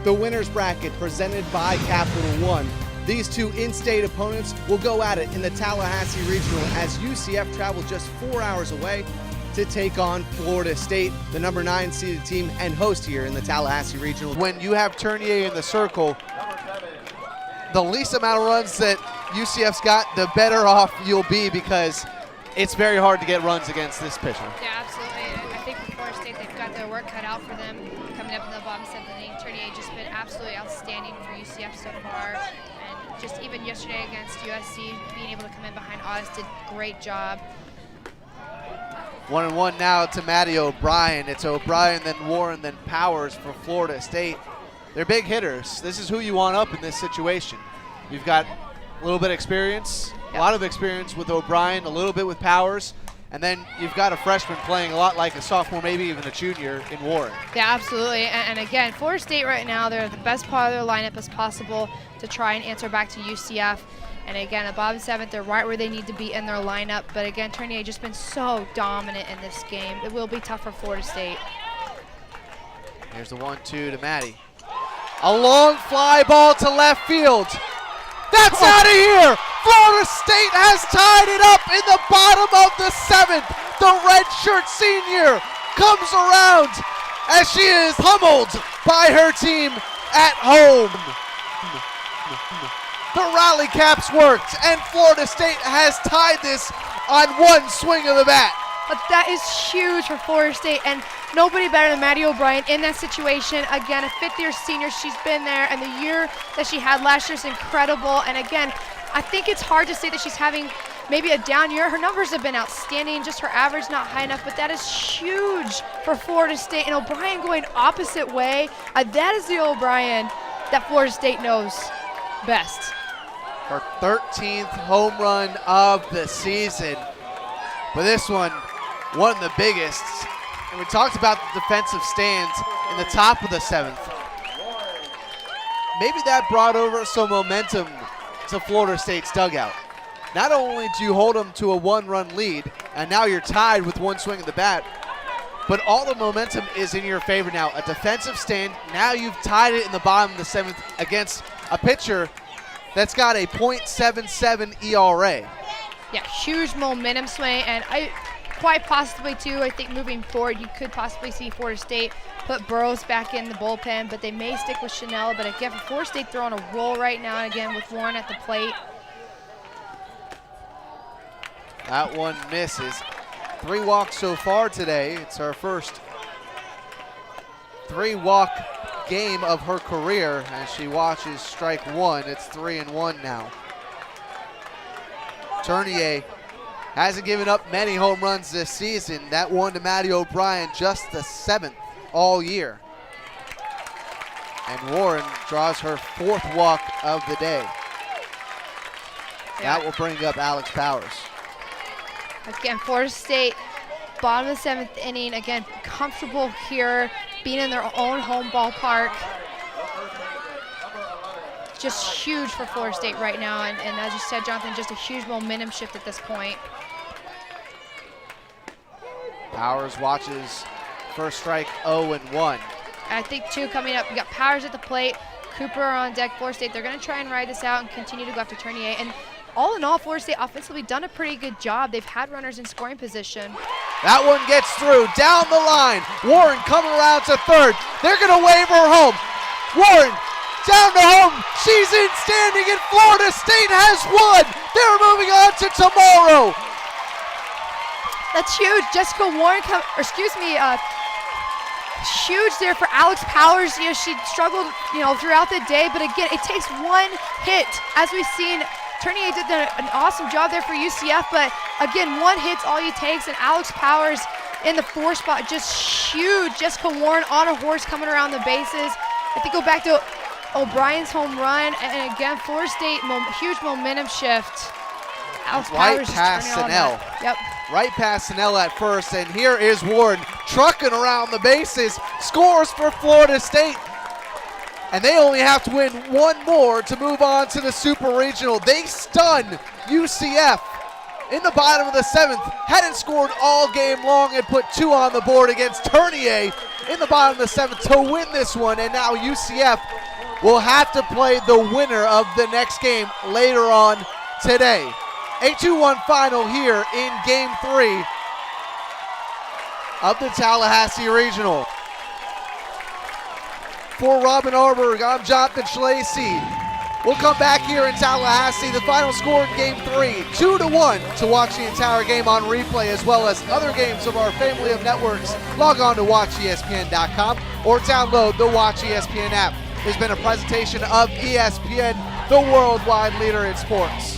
the winner's bracket presented by Capital One. These two in-state opponents will go at it in the Tallahassee Regional as UCF travel just 4 hours away to take on Florida State, the number 9 seeded team and host here in the Tallahassee Regional. When you have Tournier in the circle, the least amount of runs that UCF's got, the better off you'll be, because it's very hard to get runs against this pitcher. Yeah, absolutely. I think for Florida State, they've got their work cut out for them coming up in the bottom 7th inning. Tournier just been absolutely outstanding for UCF so far. And just even yesterday against USC, being able to come in behind Oz, did a great job. 1-1 now to Matty O'Brien. It's O'Brien, then Warren, then Powers for Florida State. They're big hitters. This is who you want up in this situation. You've got a little bit of experience, a lot of experience with O'Brien, a little bit with Powers, and then you've got a freshman playing a lot like a sophomore, maybe even a junior in Warren. Yeah, absolutely. And again, Florida State right now, they're the best part of their lineup as possible to try and answer back to UCF. And again, at bottom 7th, they're right where they need to be in their lineup. But again, Tournier just been so dominant in this game. It will be tough for Florida State. Here's the 1-2 to Matty. A long fly ball to left field. That's out of here! Florida State has tied it up in the bottom of the 7th. The redshirt senior comes around as she is pummeled by her team at home. The rally caps worked, and Florida State has tied this on one swing of the bat. But that is huge for Florida State, and nobody better than Matty O'Brien in that situation. Again, a 5th-year senior, she's been there, and the year that she had last year is incredible. And again, I think it's hard to say that she's having maybe a down year. Her numbers have been outstanding, just her average not high enough, but that is huge for Florida State. And O'Brien going opposite way, that is the O'Brien that Florida State knows best. Her 13th home run of the season. But this one of the biggest. And we talked about the defensive stands in the top of the 7th. Maybe that brought over some momentum to Florida State's dugout. Not only do you hold them to a 1-run lead, and now you're tied with one swing of the bat, but all the momentum is in your favor now. A defensive stand, now you've tied it in the bottom of the 7th against a pitcher that's got a .77 ERA. Yeah, huge momentum swing, and quite possibly too, I think moving forward, you could possibly see Florida State put Burrows back in the bullpen, but they may stick with Chanel. But again, for Florida State, they're on a roll right now, and again with Warren at the plate. That one misses. 3 walks so far today. It's her first 3-walk game of her career as she watches strike 1. It's 3-1 now. Tournier hasn't given up many home runs this season. That one to Matty O'Brien, just the 7th all year. And Warren draws her 4th walk of the day. That will bring up Alex Powers. Again, Florida State, bottom of the 7th inning. Again, comfortable here, being in their own home ballpark. Just huge for Florida State right now. And as you said, Jonathan, just a huge momentum shift at this point. Powers watches first strike 0-1. I think, too, coming up, we got Powers at the plate, Cooper on deck. Florida State, they're going to try and ride this out and continue to go after Tournier. And all in all, Florida State offensively done a pretty good job. They've had runners in scoring position. That one gets through, down the line. Warren coming around to 3rd. They're going to wave her home. Warren down to home. She's in standing, and Florida State has won. They're moving on to tomorrow. That's huge. Jessica Warren, huge there for Alex Powers. You know, she struggled, throughout the day, but again, it takes one hit. As we've seen, Tournier did an awesome job there for UCF, but again, one hit's all he takes, and Alex Powers in the 4th spot, just huge. Jessica Warren on a horse coming around the bases. I think go back to O'Brien's home run, and again, Florida State, huge momentum shift. Alex Powers just turning on that. Yep. Right past Snell at first, and here is Warren trucking around the bases, scores for Florida State. And they only have to win one more to move on to the Super Regional. They stun UCF in the bottom of the 7th. Hadn't scored all game long and put 2 on the board against Tournier in the bottom of the 7th to win this one. And now UCF will have to play the winner of the next game later on today. A 2-1 final here in Game 3 of the Tallahassee Regional. For Robin Arberg, I'm Jonathan Schillace. We'll come back here in Tallahassee. The final score in Game 3, 2-1. To watch the entire game on replay as well as other games of our family of networks, log on to watchespn.com or download the Watch ESPN app. There's been a presentation of ESPN, the worldwide leader in sports.